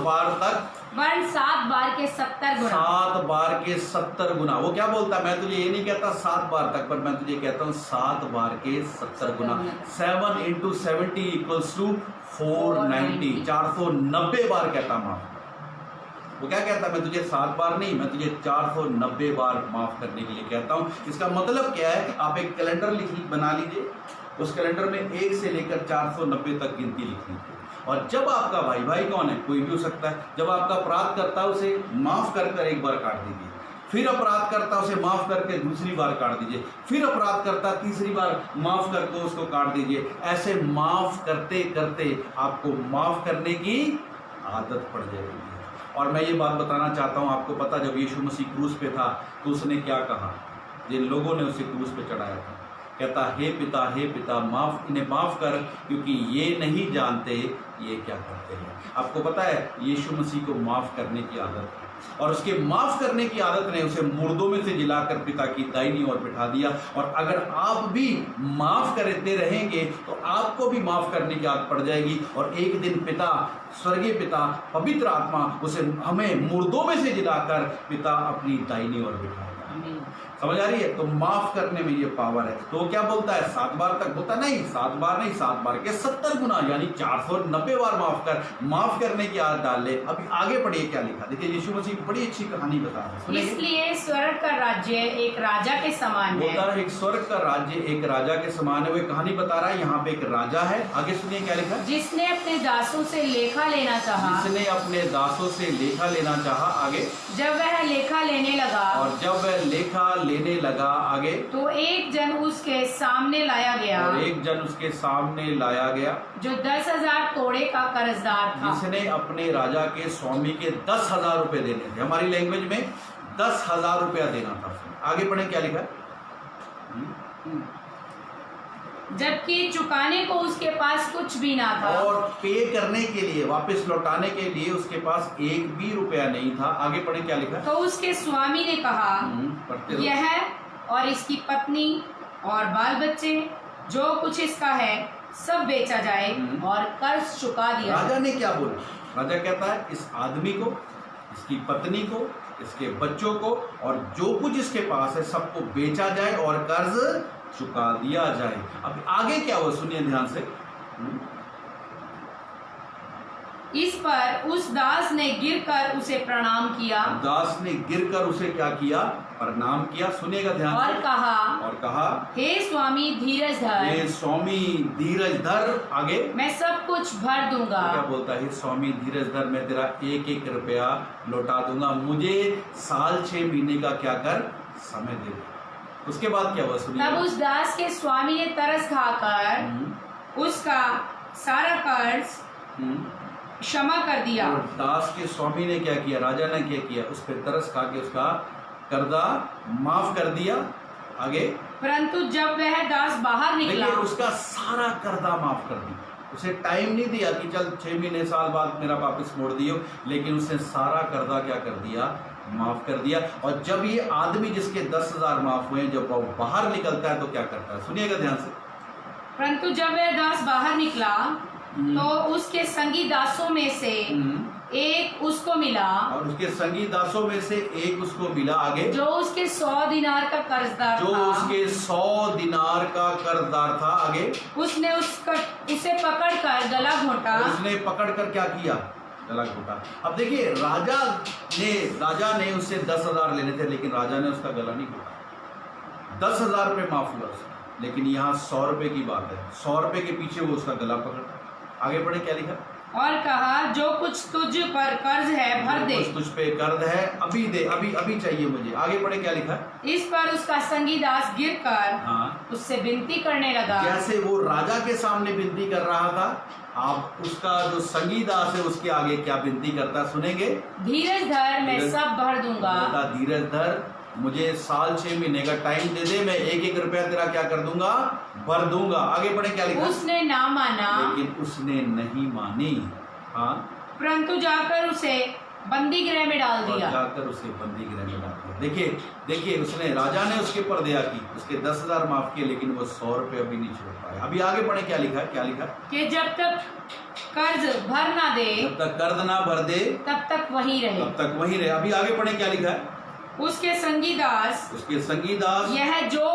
बार तक वरन 7 बार के 70 गुना। 7 बार के 70 गुना। वो क्या बोलता है? मैं तुझे ये नहीं कहता 7 बार तक, पर मैं तुझे कहता हूँ 7 बार के 70 गुना। 7 × 70 = 490, 490 बार कहता माफ। वो क्या कहता है? मैं तुझे 7 बार नहीं, मैं तुझे 490 बार माफ करने के लिए कहता हूँ। इसका मतलब क्या है? आप एक कैलेंडर बना लीजिए, उस कैलेंडर में 1 से लेकर 490 तक गिनती लिख लीजिए। और जब आपका भाई कौन है? कोई भी हो सकता है, जब आपका अपराध करता है उसे माफ कर एक बार काट दीजिए, फिर अपराध करता उसे माफ करके दूसरी बार काट दीजिए, फिर अपराध करता तीसरी बार माफ करके उसको काट दीजिए। ऐसे माफ करते करते आपको माफ करने की आदत पड़ जाएगी। और मैं ये बात बताना चाहता हूँ, आपको पता जब यीशु मसीह क्रूस पे था तो उसने क्या कहा? जिन लोगों ने उसे क्रूस पे चढ़ाया था, कहता हे पिता इन्हें माफ कर, क्योंकि ये नहीं जानते ये क्या करते हैं। आपको पता है यीशु मसीह को माफ करने की आदत है। और उसके माफ करने की आदत ने उसे मुर्दों में से जिलाकर पिता की दाहिनी ओर बिठा दिया। और अगर आप भी माफ करते रहेंगे तो आपको भी माफ करने की आदत पड़ जाएगी, और एक दिन पिता, स्वर्गीय पिता, पवित्र आत्मा उसे हमें मुर्दों में से जिलाकर पिता अपनी दाहिनी ओर बिठाएगा। समझ आ रही है? तो माफ करने में ये पावर है। तो क्या बोलता है? 7 बार तक बोलता नहीं, 7 बार नहीं, 7 बार के 70 गुना, यानी 490 बार माफ कर। माफ करने की आदत डाल ले। अभी आगे पढ़िए क्या लिखा। देखिए यीशु मसीह बड़ी अच्छी कहानी बता रहे हैं। इसलिए स्वर्ग का राज्य एक राजा के समान है। होता है एक स्वर्ग का राज्य एक राजा के समान है। वो कहानी बता रहा है, यहाँ पे एक राजा है। आगे सुनिए क्या लिखा। जिसने अपने दासों से लेखा लेना चाहा। जिसने अपने दासों से लेखा लेना चाहा। आगे। जब वह लेखा लेने लगा। और जब वह लेखा लेने लगा। आगे। तो एक जन उसके सामने लाया गया। और एक जन उसके सामने लाया गया जो 10,000 तोड़े का कर्जदार था। जिसने अपने राजा के स्वामी के 10,000 रुपए देने थे। हमारी लैंग्वेज में 10,000 रुपया देना था। आगे पढ़े क्या लिखा है। जबकि चुकाने को उसके पास कुछ भी ना था। और पे करने के लिए, वापस लौटाने के लिए उसके पास एक भी रुपया नहीं था। आगे पढ़े क्या लिखा। तो उसके स्वामी ने कहा, यह और इसकी पत्नी और बाल बच्चे जो कुछ इसका है सब बेचा जाए और कर्ज चुका दिया। राजा ने क्या बोला? राजा कहता है इस आदमी को, इसकी पत्नी को, इसके बच्चों को और जो कुछ इसके पास है सबको बेचा जाए और कर्ज चुका दिया जाए। अब आगे क्या हुआ सुनिए ध्यान से। इस पर उस दास ने गिरकर उसे प्रणाम किया। दास ने गिरकर उसे क्या किया? प्रणाम किया। सुनिएगा ध्यान और से। कहा, और कहा, हे स्वामी धीरज धर। हे स्वामी धीरज धर। आगे। मैं सब कुछ भर दूंगा। क्या बोलता है? स्वामी धीरज धर, मैं तेरा एक एक रुपया लौटा दूंगा, मुझे साल 6 महीने का क्या कर समय दे। उसके बाद क्या हुआ सुनिए। तब उस दास के स्वामी ने तरस खाकर उसका सारा कर्ज क्षमा कर दिया। और दास के स्वामी ने क्या किया? राजा ने क्या किया? उस पर तरस खा के उसका कर्जा माफ कर दिया। आगे। परंतु जब वह दास बाहर निकला, उसका सारा कर्जा माफ कर दिया। उसे टाइम नहीं दिया कि चल 6 महीने साल बाद मेरा वापस मोड़ दियो, लेकिन उसने सारा कर्जा क्या कर दिया? माफ कर दिया। और जब ये आदमी जिसके 10,000 माफ हुए, जब वो बाहर निकलता है तो क्या करता है? सुनिएगा ध्यान से। परंतु जब वह दास बाहर निकला तो उसके संगी दासों में से एक उसको मिला। और उसके संगी दासों में से एक उसको मिला। आगे। जो उसके 100 दिनार का कर्जदार जो था। उसके 100 दिनार का कर्जदार था। आगे। उसने उसे पकड़कर गला घोंटा। उसने पकड़कर क्या किया? गला घोटा। अब देखिए राजा ने उससे 10,000 लेने थे, लेकिन राजा ने उसका गला नहीं घोटा। 10,000 रुपये माफ हुआ उसका, लेकिन यहाँ 100 रुपये की बात है। 100 रुपये के पीछे वो उसका गला पकड़ा। आगे पढ़े क्या लिखा। और कहा, जो कुछ तुझ पर कर्ज है भर दे। कुछ तुझ पे कर्ज है अभी दे, अभी चाहिए मुझे। आगे पढ़े क्या लिखा। इस पर उसका संगी दास गिरकर उससे विनती करने लगा। जैसे वो राजा के सामने विनती कर रहा था, आप उसका जो संगी दास है उसके आगे क्या विनती करता सुनेंगे। धीरज धर, मैं सब भर दूंगा। धीरज धर, मुझे साल 6 महीने का टाइम दे दे, मैं एक एक रुपया तेरा क्या कर दूंगा? भर दूंगा। आगे बढ़े क्या लिखा। उसने ना माना, लेकिन उसने नहीं मानी। हाँ। परंतु जाकर उसे बंदी गृह में डाल दिया। जाकर उसे बंदी गृह में डाल दिया। देखिए उसने, राजा ने उसके ऊपर दया की, उसके 10,000 माफ किए, लेकिन वो 100 रुपये अभी नहीं छोड़ पाया। अभी आगे बढ़े क्या लिखा है। क्या लिखा कि जब तक कर्ज भर ना दे, जब तक कर्ज ना भर दे तब तक वहीं रहे। तब तक वहीं रहे। अभी आगे बढ़े क्या लिखा है। उसके संगी दास यह जो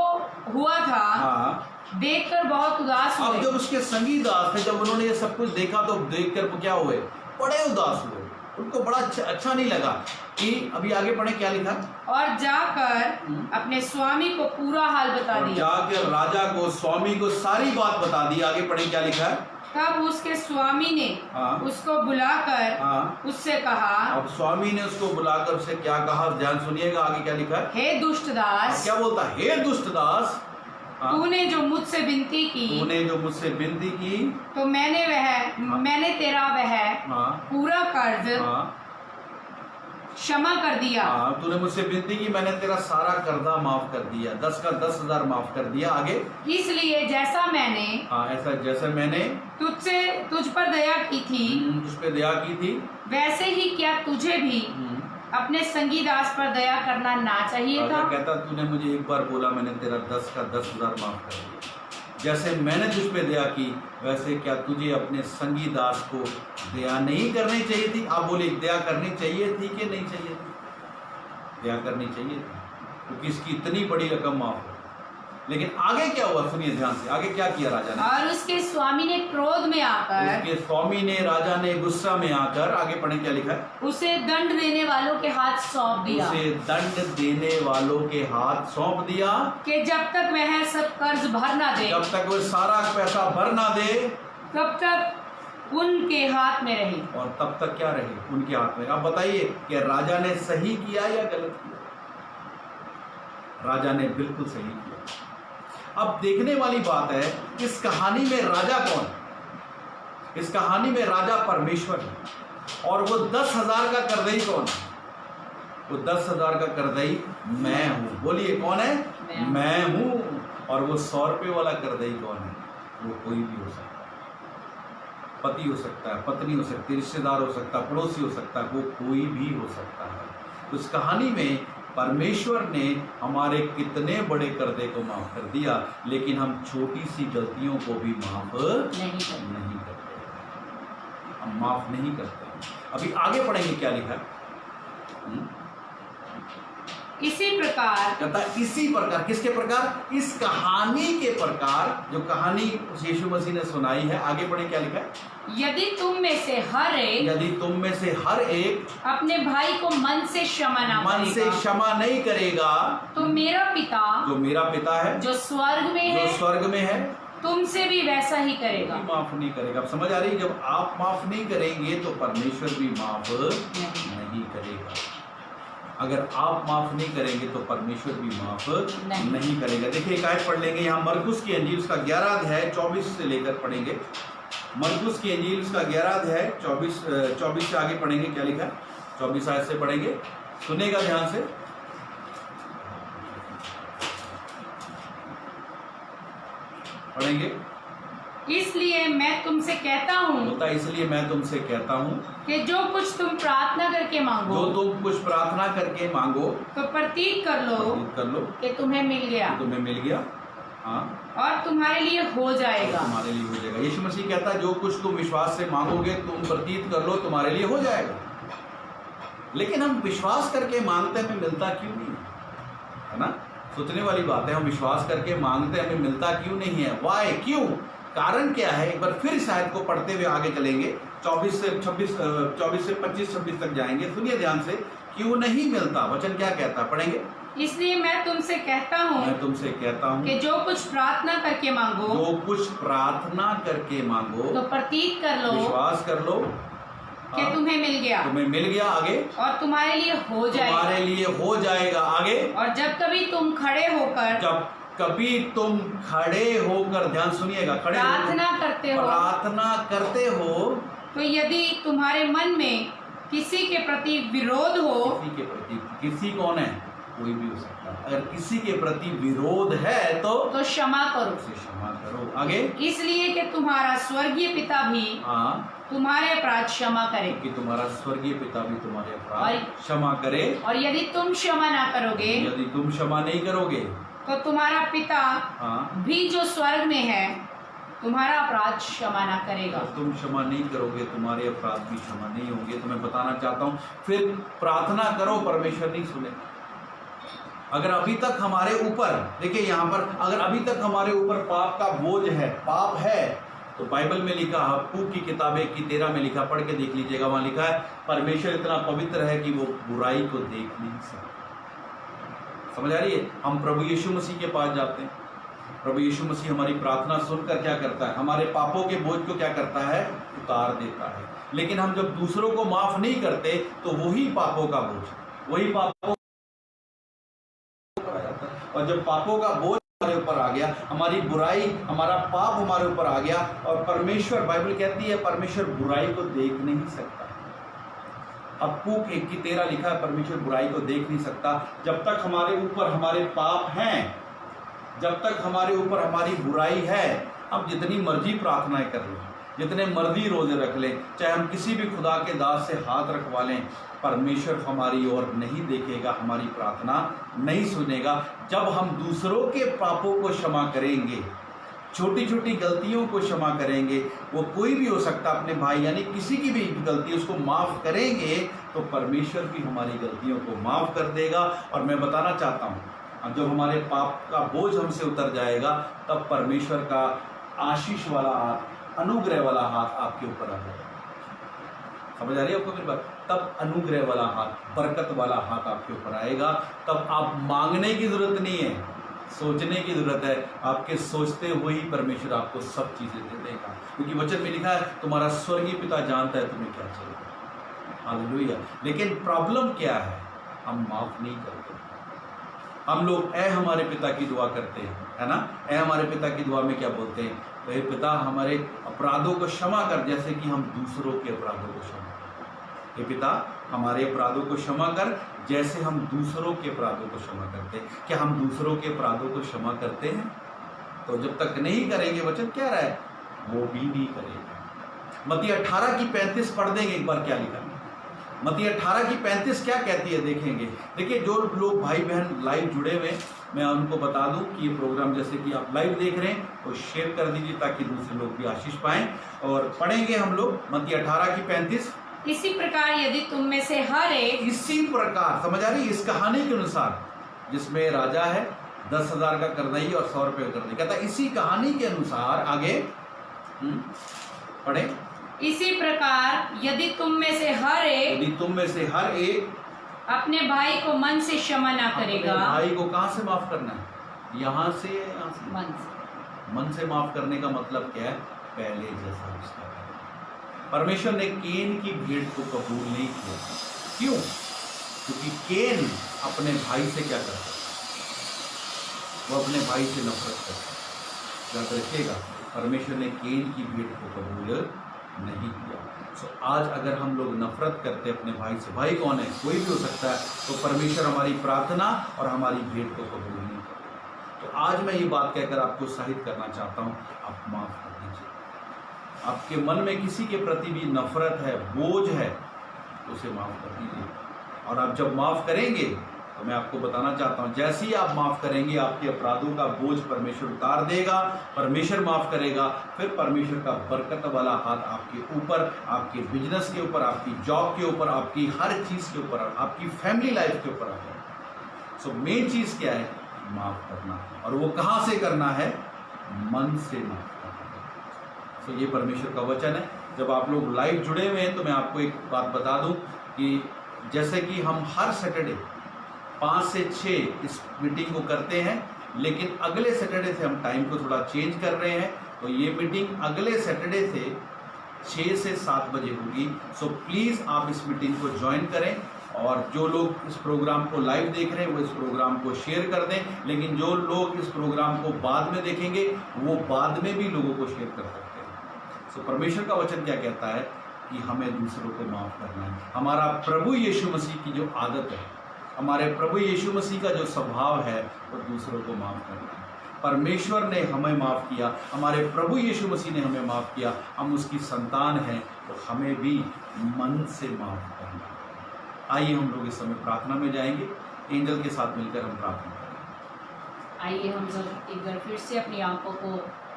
हुआ था देखकर बहुत उदास हुए। अब जब उसके संगी दास थे, जब उन्होंने ये सब कुछ देखा तो देखकर क्या हुए? बड़े उदास हुए। उनको बड़ा अच्छा नहीं लगा। कि अभी आगे पढ़े क्या लिखा। और जाकर अपने स्वामी को पूरा हाल बता दिया। जाकर राजा को, स्वामी को सारी बात बता दी। आगे पढ़े क्या लिखा है। तब उसके स्वामी ने उसको बुलाकर उससे कहा। अब स्वामी ने उसको बुलाकर उससे क्या कहा? ध्यान सुनिएगा आगे क्या लिखा है। हे दुष्ट दास। क्या बोलता है? हे दुष्ट दास, तूने जो मुझसे विनती की, तो मैंने तेरा पूरा कर्ज क्षमा कर दिया। तूने मुझसे विनती की, मैंने तेरा सारा कर्जा माफ कर दिया। 10 का 10,000 माफ कर दिया। आगे। इसलिए जैसा मैंने तुझ पर दया की थी, तुझ पे दया की थी, वैसे ही क्या तुझे भी अपने संगी दास पर दया करना ना चाहिए राजा था। कहता तूने मुझे एक बार बोला, मैंने तेरा 10 का 10,000 माफ कर दिया। जैसे मैंने तुझ पे दया की, वैसे क्या तुझे अपने संगी दास को दया नहीं करनी चाहिए थी? आप बोले दया करनी चाहिए थी कि नहीं चाहिए थी? दया करनी चाहिए थी, क्योंकि इसकी इतनी बड़ी रकम माफ हो। लेकिन आगे क्या हुआ, सुनिए ध्यान से, आगे क्या किया राजा ने? और उसके स्वामी ने क्रोध में आकर, उसके स्वामी ने, राजा ने गुस्सा में आकर, आगे पढ़े क्या लिखा है? उसे दंड देने वालों के हाथ सौंप दिया। उसे दंड देने वालों के हाथ सौंप दिया कि जब तक वह सब कर्ज भर ना दे, जब तक वो सारा पैसा भर ना दे, तब तक उनके हाथ में रहे। और तब तक क्या रहे? उनके हाथ में। अब बताइए कि राजा ने सही किया या गलत किया? राजा ने बिल्कुल सही किया। अब देखने वाली बात है, इस कहानी में राजा कौन है? इस कहानी में राजा परमेश्वर है। और वो 10,000 का करदई कौन है? वो 10,000 का करदई मैं हूं। बोलिए कौन है? मैं हूं। और वो 100 रुपये वाला करदई कौन है? वो कोई भी हो सकता है, पति हो सकता है, पत्नी हो सकती है, रिश्तेदार हो सकता है, पड़ोसी हो सकता है, वो कोई भी हो सकता है। उस कहानी में परमेश्वर ने हमारे कितने बड़े कर्जे को माफ कर दिया, लेकिन हम छोटी सी गलतियों को भी माफ नहीं करते, हम माफ नहीं करते। अभी आगे पढ़ेंगे क्या लिखा है। इसी प्रकार, कहता इसी प्रकार, किसके प्रकार? इस कहानी के प्रकार, जो कहानी यीशु मसीह ने सुनाई है। आगे पढ़े क्या लिखा है? यदि तुम में से हर एक, यदि तुम में से हर एक अपने भाई को मन से क्षमा ना मन से करेगा, क्षमा नहीं करेगा, तो मेरा पिता जो मेरा पिता है, जो स्वर्ग में जो है, स्वर्ग में है, तुमसे भी वैसा ही करेगा। भी माफ नहीं करेगा। अब समझ आ रही है? जब आप माफ नहीं करेंगे तो परमेश्वर भी माफ नहीं करेगा। अगर आप माफ नहीं करेंगे तो परमेश्वर भी माफ नहीं करेगा। देखिए एक आयत पढ़ लेंगे यहाँ, मरकुस की इंजील उसका 11 अध्याय 24 से लेकर पढ़ेंगे। मरकुस की इंजील उसका 11 अध्याय 24 से आगे पढ़ेंगे। क्या लिखा है? 24 आयत से पढ़ेंगे, सुनेगा ध्यान से। पढ़ेंगे। इसलिए मैं तुमसे कहता हूँ होता इसलिए मैं तुमसे कहता हूँ कि जो कुछ तुम प्रार्थना करके मांगो, जो तुम कुछ प्रार्थना करके मांगो, तो प्रतीक कर लो कि तुम्हें मिल गया, तुम्हें मिल गया, हाँ, और तुम्हारे लिए हो जाएगा। तुम्हारे लिए हो जाएगा। यीशु मसीह कहता है जो कुछ तुम विश्वास से मांगोगे, तुम प्रतीत कर लो, तुम्हारे लिए हो जाएगा। लेकिन हम विश्वास करके मांगते हैं, हमें मिलता क्यों नहीं है ना? सोचने वाली बात है। हम विश्वास करके मांगते हैं, हमें मिलता क्यों नहीं है? वाई, क्यों? कारण क्या है? एक बार फिर शायद को पढ़ते हुए आगे चलेंगे, 24 से 25-26 तक जाएंगे। सुनिए ध्यान से, क्यों नहीं मिलता? वचन क्या कहता? पढ़ेंगे। इसलिए मैं तुमसे कहता हूँ मैं तुमसे कहता हूँ कि जो कुछ प्रार्थना करके मांगो, जो कुछ प्रार्थना करके मांगो, तो प्रतीक कर लो विश्वास कर लो कि तुम्हें मिल गया, तुम्हें मिल गया। आगे, और तुम्हारे लिए हो जाएगा। तुम्हारे लिए हो जाएगा। आगे, और जब कभी तुम खड़े होकर, जब कभी तुम खड़े होकर, ध्यान सुनिएगा, खड़े प्रार्थना करते हो, प्रार्थना करते हो, तो यदि तुम्हारे मन में किसी के प्रति विरोध हो, किसी के प्रति, किसी कौन है? कोई भी हो सकता है। अगर किसी के प्रति विरोध है तो क्षमा करो, उसे क्षमा करो। आगे, इसलिए कि तुम्हारा स्वर्गीय पिता भी हाँ, तुम्हारे अपराध क्षमा करे, कि तुम्हारा स्वर्गीय पिता भी तुम्हारे अपराध और- क्षमा करे। और यदि तुम क्षमा ना करोगे, यदि तुम क्षमा नहीं करोगे, तो तुम्हारा पिता हाँ, भी जो स्वर्ग में है तुम्हारा अपराध क्षमा ना करेगा। अगर तुम क्षमा नहीं करोगे, तुम्हारे अपराध भी क्षमा नहीं होंगे। तो मैं बताना चाहता हूँ, फिर प्रार्थना करो, परमेश्वर नहीं सुने। अगर अभी तक हमारे ऊपर, देखिए यहाँ पर, अगर अभी तक हमारे ऊपर पाप का बोझ है, पाप है, तो बाइबल में लिखा, हबक्कूक की किताब 1:13 में लिखा, पढ़ के देख लीजिएगा। वहां लिखा है परमेश्वर इतना पवित्र है कि वो बुराई को देख नहीं सकता। समझ आ रही है? हम प्रभु यीशु मसीह के पास जाते हैं, प्रभु यीशु मसीह हमारी प्रार्थना सुनकर क्या करता है? हमारे पापों के बोझ को क्या करता है? उतार देता है। लेकिन हम जब दूसरों को माफ नहीं करते तो वही पापों का बोझ, वही पापों, और जब पापों का बोझ हमारे ऊपर आ गया, हमारी बुराई, हमारा पाप हमारे ऊपर आ गया, और परमेश्वर, बाइबल कहती है परमेश्वर बुराई को देख नहीं सकता। हबक्कूक 1:13 लिखा है, परमेश्वर बुराई को देख नहीं सकता। जब तक हमारे ऊपर हमारे पाप हैं, जब तक हमारे ऊपर हमारी बुराई है, हम जितनी मर्जी प्रार्थनाएं कर लो, जितने मर्जी रोजे रख लें, चाहे हम किसी भी खुदा के दास से हाथ रखवा लें, परमेश्वर हमारी ओर नहीं देखेगा, हमारी प्रार्थना नहीं सुनेगा। जब हम दूसरों के पापों को क्षमा करेंगे, छोटी छोटी गलतियों को क्षमा करेंगे, वो कोई भी हो सकता, अपने भाई यानी किसी की भी गलती, उसको माफ़ करेंगे तो परमेश्वर भी हमारी गलतियों को माफ़ कर देगा। और मैं बताना चाहता हूँ, जब हमारे पाप का बोझ हमसे उतर जाएगा, तब परमेश्वर का आशीष वाला हाथ, अनुग्रह वाला हाथ आपके ऊपर आ जाएगा। समझ आ रही है आपको मेरी बात? तब अनुग्रह वाला हाथ, बरकत वाला हाथ आपके ऊपर आएगा। तब आप मांगने की जरूरत नहीं है, सोचने की जरूरत है। आपके सोचते हुए ही परमेश्वर आपको सब चीजें दे देगा, क्योंकि वचन में लिखा है तुम्हारा स्वर्गीय पिता जानता है तुम्हें क्या चाहिए। हालेलुया। लेकिन प्रॉब्लम क्या है? हम माफ नहीं करते। हम लोग ए हमारे पिता की दुआ करते हैं, है ना? ए हमारे पिता की दुआ में क्या बोलते हैं? तो हे पिता हमारे अपराधों को क्षमा कर, जैसे कि हम दूसरों के अपराधों को क्षमा करते। हे पिता हमारे अपराधों को क्षमा कर, जैसे हम दूसरों के अपराधों को क्षमा करते हैं। क्या हम दूसरों के अपराधों को क्षमा करते हैं? तो जब तक नहीं करेंगे, वचन क्या रहा है, वो भी नहीं करेगा। मत्ती 18 की 35 पढ़ देंगे एक बार, क्या लिखा है मत्ती 18 की 35 क्या कहती है, देखेंगे। देखिए, जो लोग भाई बहन लाइव जुड़े हुए, मैं उनको बता दूं कि ये प्रोग्राम जैसे कि आप लाइव देख रहे हैं तो शेयर कर दीजिए, ताकि दूसरे लोग भी आशीष पाएं। और पढ़ेंगे हम लोग मत्ती 18 की 35। इसी प्रकार यदि तुम में से हर एक, इसी प्रकार, समझ आ रही है? इस कहानी के अनुसार, जिसमें राजा है 10,000 का करदई और 100 रुपये का करदई, कहता है इसी कहानी के अनुसार, आगे पढ़े। इसी प्रकार यदि तुम में से हर एक, यदि तुम में से हर एक अपने भाई को मन से क्षमा ना करेगा। अपने भाई को कहाँ से माफ करना है? यहाँ से, यहाँ से। मन से। मन से माफ करने का मतलब क्या है? पहले जैसा रिश्ता। परमेश्वर ने केन की भेंट को कबूल नहीं किया। क्यों? क्योंकि केन अपने भाई से क्या करता है? वो अपने भाई से नफरत करता है। याद रखिएगा, परमेश्वर ने केन की भेंट को कबूल नहीं किया। सो आज अगर हम लोग नफरत करते हैं अपने भाई से, भाई कौन है? कोई भी हो सकता है, तो परमेश्वर हमारी प्रार्थना और हमारी भेंट को कबूल नहीं करता। तो आज मैं ये बात कहकर आपको उत्साहित करना चाहता हूँ, आप माफ कर दीजिए। आपके मन में किसी के प्रति भी नफरत है, बोझ है, तो उसे माफ कर दीजिए। और आप जब माफ करेंगे, तो मैं आपको बताना चाहता हूं, जैसे ही आप माफ करेंगे, आपके अपराधों का बोझ परमेश्वर उतार देगा, परमेश्वर माफ करेगा। फिर परमेश्वर का बरकत वाला हाथ आपके ऊपर, आपके बिजनेस के ऊपर, आपकी जॉब के ऊपर, आपकी हर चीज के ऊपर, आपकी फैमिली लाइफ के ऊपर आता है। सो मेन चीज क्या है? माफ करना। और वो कहां से करना है? मन से माफ करना। सो ये परमेश्वर का वचन है। जब आप लोग लाइव जुड़े हुए हैं, तो मैं आपको एक बात बता दूं कि जैसे कि हम हर सैटरडे 5 से 6 इस मीटिंग को करते हैं, लेकिन अगले सैटरडे से हम टाइम को थोड़ा चेंज कर रहे हैं। तो ये मीटिंग अगले सैटरडे से 6 से 7 बजे होगी। सो प्लीज़ आप इस मीटिंग को ज्वाइन करें। और जो लोग इस प्रोग्राम को लाइव देख रहे हैं, वो इस प्रोग्राम को शेयर कर दें। लेकिन जो लोग इस प्रोग्राम को बाद में देखेंगे, वो बाद में भी लोगों को शेयर कर सकते हैं। सो परमेश्वर का वचन क्या कहता है कि हमें दूसरों को माफ़ करना है। हमारा प्रभु यीशु मसीह की जो आदत है, हमारे प्रभु यीशु मसीह का जो स्वभाव है, वो दूसरों को माफ़ करना है। परमेश्वर ने हमें माफ़ किया, हमारे प्रभु यीशु मसीह ने हमें माफ़ किया, हम उसकी संतान हैं, तो हमें भी मन से माफ़ करना है। आइए हम लोग इस समय प्रार्थना में जाएंगे, एंजल के साथ मिलकर हम प्रार्थना करेंगे। आइए हम सब एक बार फिर से अपनी आंखों को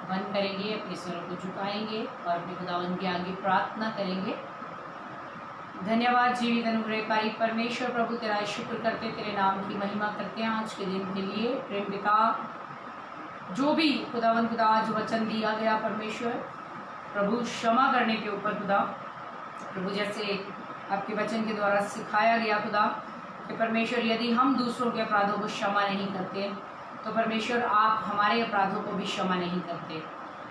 बंद करेंगे, अपने स्वरों को झुकाएंगे और अपने खुदावंद के आगे प्रार्थना करेंगे। धन्यवाद जीवित अनुग्रहकारी परमेश्वर प्रभु, तेरा शुक्र करते, तेरे नाम की महिमा करते हैं आज के दिन के लिए। प्रेम पिता, जो भी खुदावंद खुदा आज वचन दिया गया परमेश्वर प्रभु, क्षमा करने के ऊपर खुदा प्रभु, जैसे आपके वचन के द्वारा सिखाया गया खुदा कि परमेश्वर यदि हम दूसरों के अपराधों को क्षमा नहीं करते, तो परमेश्वर आप हमारे अपराधों को भी क्षमा नहीं करते।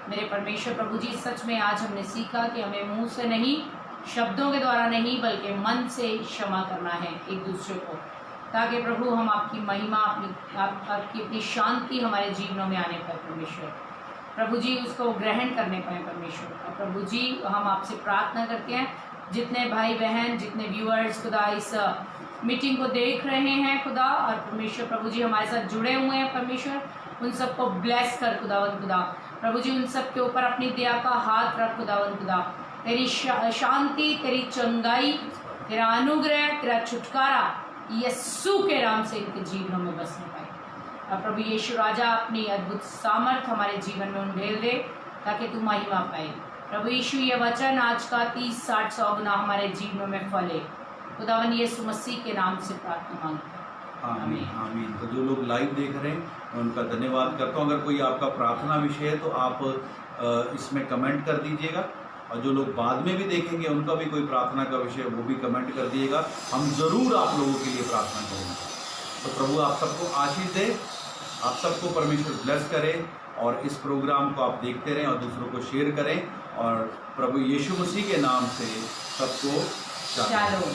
मेरे परमेश्वर प्रभु जी, सच में आज हमने सीखा कि हमें मुंह से नहीं, शब्दों के द्वारा नहीं, बल्कि मन से क्षमा करना है एक दूसरे को, ताकि प्रभु हम आपकी महिमा, आपकी अपनी शांति हमारे जीवनों में आने पर परमेश्वर प्रभु जी उसको ग्रहण करने पाए परमेश्वर। और प्रभु जी हम आपसे प्रार्थना करते हैं, जितने भाई बहन, जितने व्यूअर्स खुदा इस मीटिंग को देख रहे हैं खुदा, और परमेश्वर प्रभु जी हमारे साथ जुड़े हुए हैं परमेश्वर, उन सबको ब्लेस कर खुदावन खुदा। प्रभु जी उन सब के ऊपर अपनी दया का हाथ रख खुदावन खुदा। तेरी शांति, तेरी चंगाई, तेरा अनुग्रह, तेरा छुटकारा यीशु के नाम से इनके जीवनों में बसने पाए। और प्रभु यीशु राजा अपनी अद्भुत सामर्थ हमारे जीवन में उंडेल दे, ताकि तू महिमा पाए। प्रभु यीशु ये वचन आज का 30, 60, 100 गुना हमारे जीवनों में फले। खुदावन यीशु मसीह के नाम से प्रार्थना मांगते हैं, आमीन आमीन। तो जो लोग लाइव देख रहे हैं मैं उनका धन्यवाद करता हूँ। अगर कोई आपका प्रार्थना विषय है तो आप इसमें कमेंट कर दीजिएगा, और जो लोग बाद में भी देखेंगे उनका भी कोई प्रार्थना का विषय वो भी कमेंट कर दिएगा, हम ज़रूर आप लोगों के लिए प्रार्थना करेंगे। तो प्रभु आप सबको आशीष दे, आप सबको परमेश्वर ब्लेस करे, और इस प्रोग्राम को आप देखते रहें और दूसरों को शेयर करें, और प्रभु यीशु मसीह के नाम से सबको शालोम।